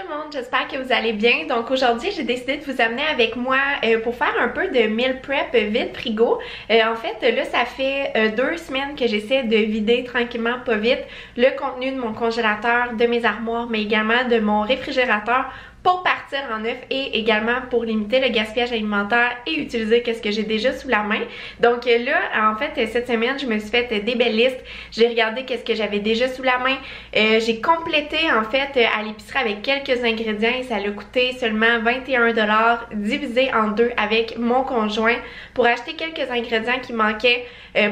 tout le monde, j'espère que vous allez bien. Donc aujourd'hui, j'ai décidé de vous amener avec moi pour faire un peu de meal prep vide frigo. En fait, là, ça fait 2 semaines que j'essaie de vider tranquillement, pas vite, le contenu de mon congélateur, de mes armoires, mais également de mon réfrigérateur pour partir en neuf et également pour limiter le gaspillage alimentaire et utiliser ce que j'ai déjà sous la main. Donc là, en fait, cette semaine, je me suis fait des belles listes. J'ai regardé qu'est-ce que j'avais déjà sous la main. J'ai complété en fait à l'épicerie avec quelques ingrédients et ça a coûté seulement 21 $, divisé en deux avec mon conjoint pour acheter quelques ingrédients qui manquaient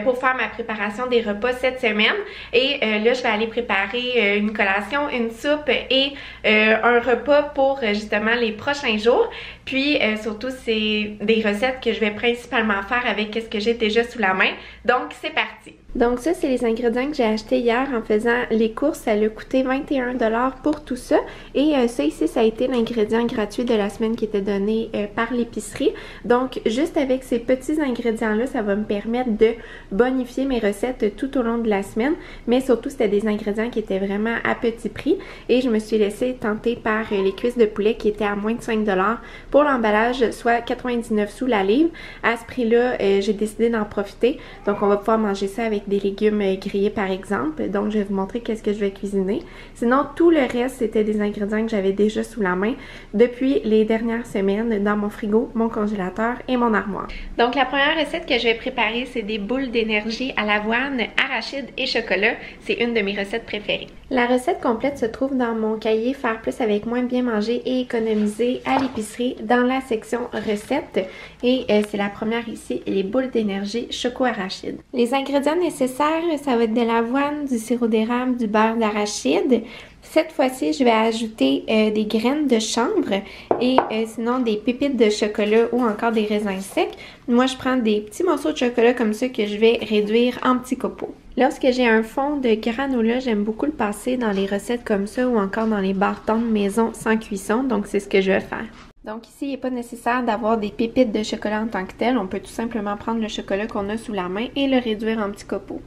pour faire ma préparation des repas cette semaine. Et là, je vais aller préparer une collation, une soupe et un repas pour justement les prochains jours. Puis surtout, c'est des recettes que je vais principalement faire avec ce que j'ai déjà sous la main. Donc, c'est parti! Donc ça, c'est les ingrédients que j'ai achetés hier en faisant les courses. Ça a coûté 21 $ pour tout ça. Et ça ici, ça a été l'ingrédient gratuit de la semaine qui était donné par l'épicerie. Donc, juste avec ces petits ingrédients-là, ça va me permettre de bonifier mes recettes tout au long de la semaine. Mais surtout, c'était des ingrédients qui étaient vraiment à petit prix. Et je me suis laissée tenter par les cuisses de poulet qui étaient à moins de 5 $ pour l'emballage, soit 99 sous la livre. À ce prix-là, j'ai décidé d'en profiter. Donc, on va pouvoir manger ça avec des légumes grillés par exemple. Donc je vais vous montrer qu'est-ce que je vais cuisiner. Sinon tout le reste c'était des ingrédients que j'avais déjà sous la main depuis les dernières semaines dans mon frigo, mon congélateur et mon armoire. Donc la première recette que je vais préparer c'est des boules d'énergie à l'avoine, arachide et chocolat. C'est une de mes recettes préférées. La recette complète se trouve dans mon cahier Faire plus avec moins, bien manger et économiser à l'épicerie dans la section recettes. Et c'est la première ici, les boules d'énergie choco-arachide. Les ingrédients nécessaires, ça va être de l'avoine, du sirop d'érable, du beurre d'arachide. Cette fois-ci, je vais ajouter des graines de chanvre et sinon des pépites de chocolat ou encore des raisins secs. Moi, je prends des petits morceaux de chocolat comme ça que je vais réduire en petits copeaux. Lorsque j'ai un fond de granola, j'aime beaucoup le passer dans les recettes comme ça ou encore dans les bâtons de maison sans cuisson. Donc, c'est ce que je vais faire. Donc ici, il n'est pas nécessaire d'avoir des pépites de chocolat en tant que tel. On peut tout simplement prendre le chocolat qu'on a sous la main et le réduire en petits copeaux.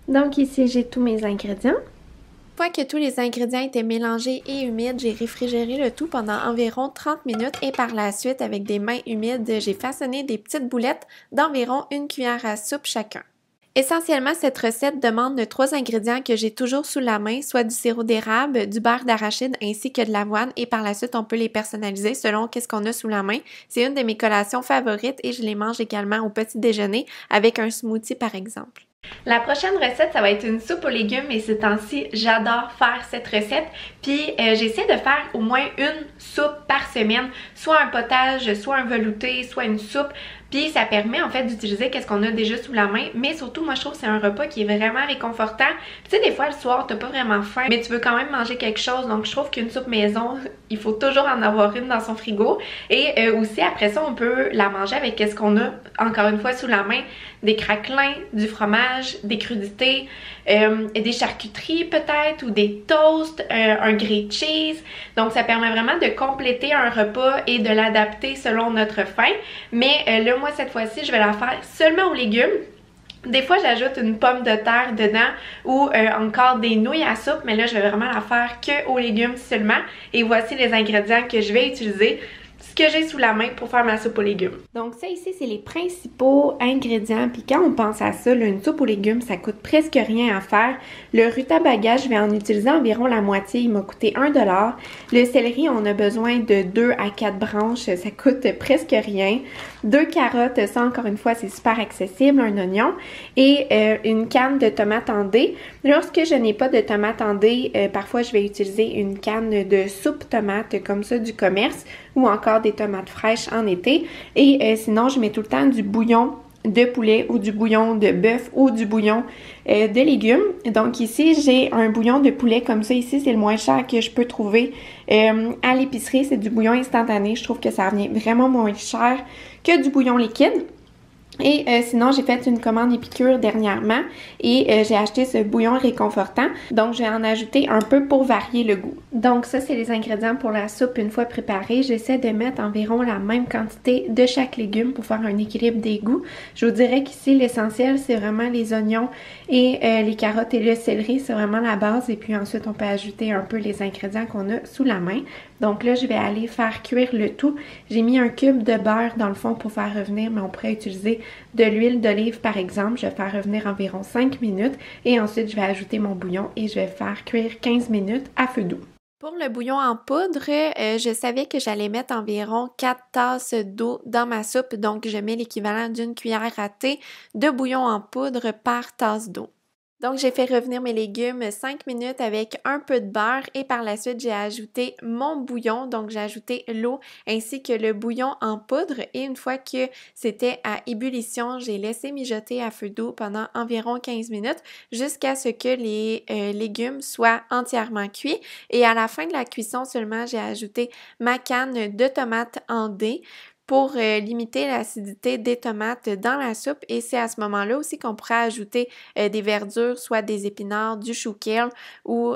Donc ici, j'ai tous mes ingrédients. Une fois que tous les ingrédients étaient mélangés et humides, j'ai réfrigéré le tout pendant environ 30 minutes et par la suite, avec des mains humides, j'ai façonné des petites boulettes d'environ 1 cuillère à soupe chacun. Essentiellement, cette recette demande 3 ingrédients que j'ai toujours sous la main, soit du sirop d'érable, du beurre d'arachide ainsi que de l'avoine et par la suite, on peut les personnaliser selon qu'est-ce qu'on a sous la main. C'est une de mes collations favorites et je les mange également au petit déjeuner avec un smoothie par exemple. La prochaine recette, ça va être une soupe aux légumes et ces temps-ci, j'adore faire cette recette. Puis j'essaie de faire au moins une soupe par semaine, soit un potage, soit un velouté, soit une soupe. Puis ça permet en fait d'utiliser qu'est-ce qu'on a déjà sous la main, mais surtout moi je trouve que c'est un repas qui est vraiment réconfortant. Puis tu sais des fois le soir t'as pas vraiment faim, mais tu veux quand même manger quelque chose, donc je trouve qu'une soupe maison, il faut toujours en avoir une dans son frigo. Et aussi après ça on peut la manger avec qu'est-ce qu'on a encore une fois sous la main, des craquelins, du fromage, des crudités, des charcuteries peut-être ou des toasts, un grilled cheese. Donc ça permet vraiment de compléter un repas et de l'adapter selon notre faim. Mais là moi cette fois-ci je vais la faire seulement aux légumes. Des fois j'ajoute une pomme de terre dedans ou encore des nouilles à soupe, mais là je vais vraiment la faire que aux légumes seulement. Et voici les ingrédients que je vais utiliser, ce que j'ai sous la main pour faire ma soupe aux légumes. Donc ça ici, c'est les principaux ingrédients. Puis quand on pense à ça, là, une soupe aux légumes, ça coûte presque rien à faire. Le rutabaga, je vais en utiliser environ la moitié. Il m'a coûté 1 $. Le céleri, on a besoin de 2 à 4 branches. Ça coûte presque rien. 2 carottes, ça encore une fois, c'est super accessible. Un oignon et une canne de tomates en dés. Lorsque je n'ai pas de tomates en dés, parfois je vais utiliser une canne de soupe tomate comme ça du commerce ou encore des tomates fraîches en été. Et sinon, je mets tout le temps du bouillon de poulet ou du bouillon de bœuf ou du bouillon de légumes. Donc ici, j'ai un bouillon de poulet comme ça. Ici, c'est le moins cher que je peux trouver à l'épicerie. C'est du bouillon instantané. Je trouve que ça revient vraiment moins cher que du bouillon liquide. Et sinon, j'ai fait une commande épicure dernièrement et j'ai acheté ce bouillon réconfortant. Donc, je vais en ajouter un peu pour varier le goût. Donc, ça, c'est les ingrédients pour la soupe une fois préparée. J'essaie de mettre environ la même quantité de chaque légume pour faire un équilibre des goûts. Je vous dirais qu'ici, l'essentiel, c'est vraiment les oignons et les carottes et le céleri. C'est vraiment la base. Et puis ensuite, on peut ajouter un peu les ingrédients qu'on a sous la main. Donc là, je vais aller faire cuire le tout. J'ai mis un cube de beurre dans le fond pour faire revenir, mais on pourrait utiliser de l'huile d'olive par exemple. Je vais faire revenir environ 5 minutes et ensuite je vais ajouter mon bouillon et je vais faire cuire 15 minutes à feu doux. Pour le bouillon en poudre, je savais que j'allais mettre environ 4 tasses d'eau dans ma soupe, donc je mets l'équivalent d'une cuillère à thé de bouillon en poudre par tasse d'eau. Donc, j'ai fait revenir mes légumes 5 minutes avec un peu de beurre et par la suite, j'ai ajouté mon bouillon. Donc, j'ai ajouté l'eau ainsi que le bouillon en poudre et une fois que c'était à ébullition, j'ai laissé mijoter à feu doux pendant environ 15 minutes jusqu'à ce que les légumes soient entièrement cuits. Et à la fin de la cuisson seulement, j'ai ajouté ma canne de tomates en dés pour limiter l'acidité des tomates dans la soupe et c'est à ce moment-là aussi qu'on pourrait ajouter des verdures, soit des épinards, du chou kale ou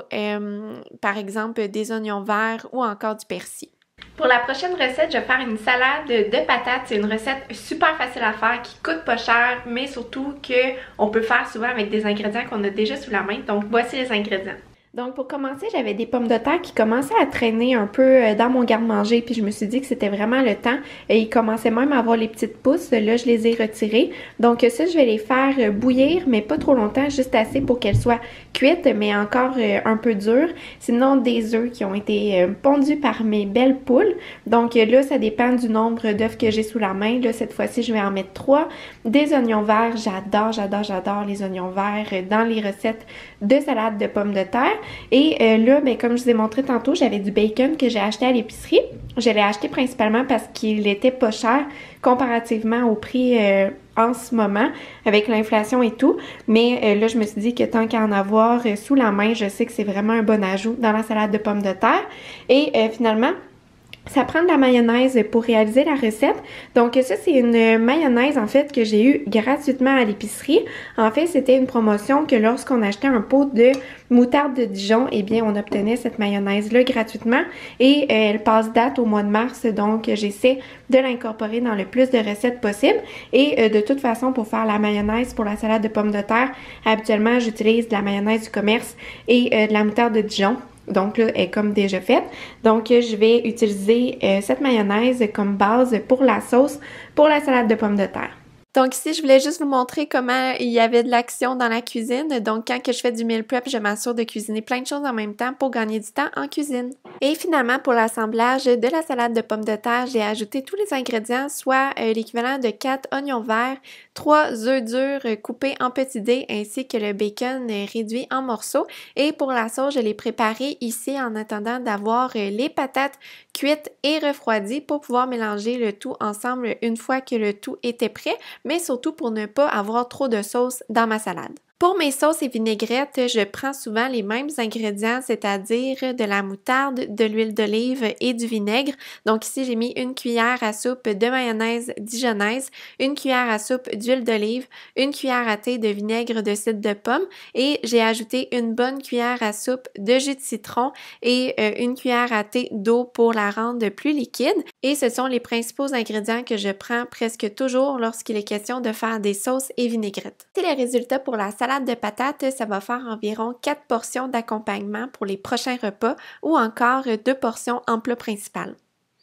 par exemple des oignons verts ou encore du persil. Pour la prochaine recette, je vais faire une salade de patates. C'est une recette super facile à faire qui coûte pas cher mais surtout qu'on peut faire souvent avec des ingrédients qu'on a déjà sous la main. Donc voici les ingrédients. Donc, pour commencer, j'avais des pommes de terre qui commençaient à traîner un peu dans mon garde-manger, puis je me suis dit que c'était vraiment le temps. Et ils commençaient même à avoir les petites pousses. Là, je les ai retirées. Donc, ça, je vais les faire bouillir, mais pas trop longtemps, juste assez pour qu'elles soient cuites, mais encore un peu dures. Sinon, des œufs qui ont été pondus par mes belles poules. Donc, là, ça dépend du nombre d'œufs que j'ai sous la main. Là, cette fois-ci, je vais en mettre 3. Des oignons verts. J'adore les oignons verts dans les recettes de salade de pommes de terre. Et là, ben, comme je vous ai montré tantôt, j'avais du bacon que j'ai acheté à l'épicerie. Je l'ai acheté principalement parce qu'il était pas cher comparativement au prix en ce moment avec l'inflation et tout. Mais là, je me suis dit que tant qu'à en avoir sous la main, je sais que c'est vraiment un bon ajout dans la salade de pommes de terre. Et finalement, ça prend de la mayonnaise pour réaliser la recette. Donc ça, c'est une mayonnaise en fait que j'ai eue gratuitement à l'épicerie. En fait, c'était une promotion que lorsqu'on achetait un pot de moutarde de Dijon, eh bien, on obtenait cette mayonnaise-là gratuitement et elle passe date au mois de mars. Donc, j'essaie de l'incorporer dans le plus de recettes possible. Et de toute façon, pour faire la mayonnaise pour la salade de pommes de terre, habituellement, j'utilise de la mayonnaise du commerce et de la moutarde de Dijon. Donc là, elle est comme déjà faite. Donc, je vais utiliser cette mayonnaise comme base pour la sauce pour la salade de pommes de terre. Donc ici, je voulais juste vous montrer comment il y avait de l'action dans la cuisine. Donc quand que je fais du meal prep, je m'assure de cuisiner plein de choses en même temps pour gagner du temps en cuisine. Et finalement, pour l'assemblage de la salade de pommes de terre, j'ai ajouté tous les ingrédients, soit l'équivalent de 4 oignons verts, 3 œufs durs coupés en petits dés, ainsi que le bacon réduit en morceaux. Et pour la sauce, je l'ai préparée ici en attendant d'avoir les patates cuites et refroidies pour pouvoir mélanger le tout ensemble une fois que le tout était prêt, mais surtout pour ne pas avoir trop de sauce dans ma salade. Pour mes sauces et vinaigrettes, je prends souvent les mêmes ingrédients, c'est-à-dire de la moutarde, de l'huile d'olive et du vinaigre. Donc ici, j'ai mis une cuillère à soupe de mayonnaise dijonnaise, une cuillère à soupe d'huile d'olive, une cuillère à thé de vinaigre de cidre de pomme et j'ai ajouté une bonne cuillère à soupe de jus de citron et une cuillère à thé d'eau pour la rendre plus liquide. Et ce sont les principaux ingrédients que je prends presque toujours lorsqu'il est question de faire des sauces et vinaigrettes. C'est les résultats pour la salade de patates, ça va faire environ 4 portions d'accompagnement pour les prochains repas ou encore 2 portions en plat principal.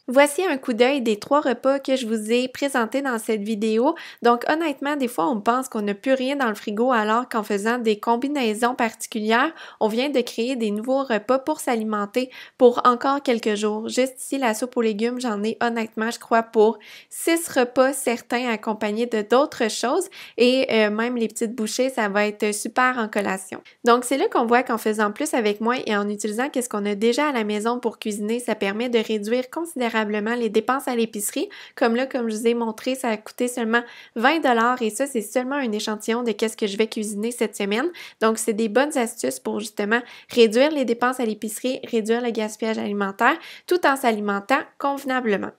Voici un coup d'œil des 3 repas que je vous ai présentés dans cette vidéo. Donc honnêtement, des fois on pense qu'on n'a plus rien dans le frigo alors qu'en faisant des combinaisons particulières, on vient de créer des nouveaux repas pour s'alimenter pour encore quelques jours. Juste ici, la soupe aux légumes, j'en ai honnêtement, je crois, pour 6 repas certains accompagnés de d'autres choses et même les petites bouchées, ça va être super en collation. Donc c'est là qu'on voit qu'en faisant plus avec moins et en utilisant qu'est-ce qu'on a déjà à la maison pour cuisiner, ça permet de réduire considérablement les dépenses à l'épicerie. Comme là, comme je vous ai montré, ça a coûté seulement 20 $ et ça, c'est seulement un échantillon de qu'est-ce que je vais cuisiner cette semaine. Donc, c'est des bonnes astuces pour justement réduire les dépenses à l'épicerie, réduire le gaspillage alimentaire, tout en s'alimentant convenablement.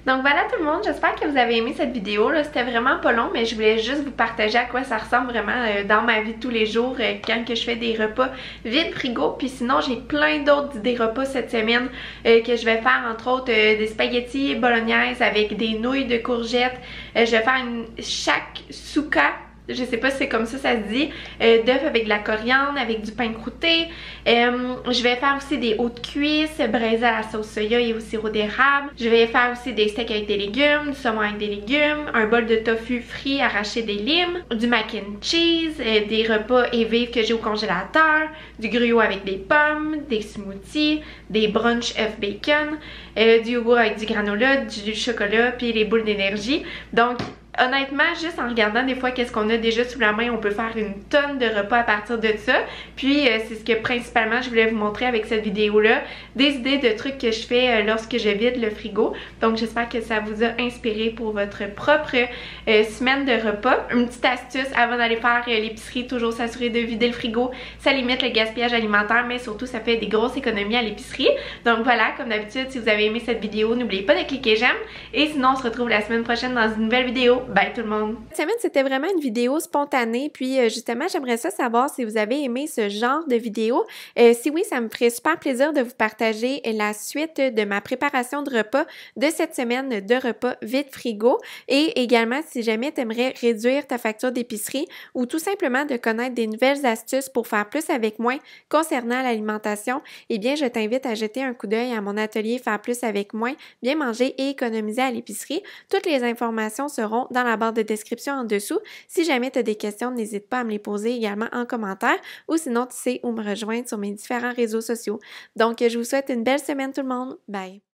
Donc voilà tout le monde, j'espère que vous avez aimé cette vidéo. C'était vraiment pas long, mais je voulais juste vous partager à quoi ça ressemble vraiment dans ma vie de tous les jours quand que je fais des repas vide frigo. Puis sinon, j'ai plein d'autres idées repas cette semaine que je vais faire, entre autres des spaghettis bolognaises avec des nouilles de courgettes. Je vais faire une shakshuka. Je sais pas si c'est comme ça se dit, d'œufs avec de la coriandre, avec du pain croûté. Je vais faire aussi des hauts de cuisse braisés à la sauce soya et au sirop d'érable. Je vais faire aussi des steaks avec des légumes, du saumon avec des légumes, un bol de tofu frit arraché des limes, du mac and cheese, des repas et vivres que j'ai au congélateur, du gruau avec des pommes, des smoothies, des brunch œufs bacon, du yogourt avec du granola, du chocolat, puis les boules d'énergie. Donc honnêtement, juste en regardant des fois qu'est-ce qu'on a déjà sous la main, on peut faire une tonne de repas à partir de ça. Puis c'est ce que principalement je voulais vous montrer avec cette vidéo-là, des idées de trucs que je fais lorsque je vide le frigo. Donc j'espère que ça vous a inspiré pour votre propre semaine de repas. Une petite astuce avant d'aller faire l'épicerie, toujours s'assurer de vider le frigo. Ça limite le gaspillage alimentaire, mais surtout ça fait des grosses économies à l'épicerie. Donc voilà, comme d'habitude, si vous avez aimé cette vidéo, n'oubliez pas de cliquer j'aime. Et sinon, on se retrouve la semaine prochaine dans une nouvelle vidéo. Bye tout le monde! Cette semaine, c'était vraiment une vidéo spontanée, puis justement, j'aimerais ça savoir si vous avez aimé ce genre de vidéo. Si oui, ça me ferait super plaisir de vous partager la suite de ma préparation de repas de cette semaine de repas vide frigo. Et également, si jamais tu aimerais réduire ta facture d'épicerie ou tout simplement de connaître des nouvelles astuces pour faire plus avec moins concernant l'alimentation, eh bien, je t'invite à jeter un coup d'œil à mon atelier Faire plus avec moins, bien manger et économiser à l'épicerie. Toutes les informations seront dans la barre de description en dessous. Si jamais tu as des questions, n'hésite pas à me les poser également en commentaire ou sinon tu sais où me rejoindre sur mes différents réseaux sociaux. Donc, je vous souhaite une belle semaine tout le monde. Bye!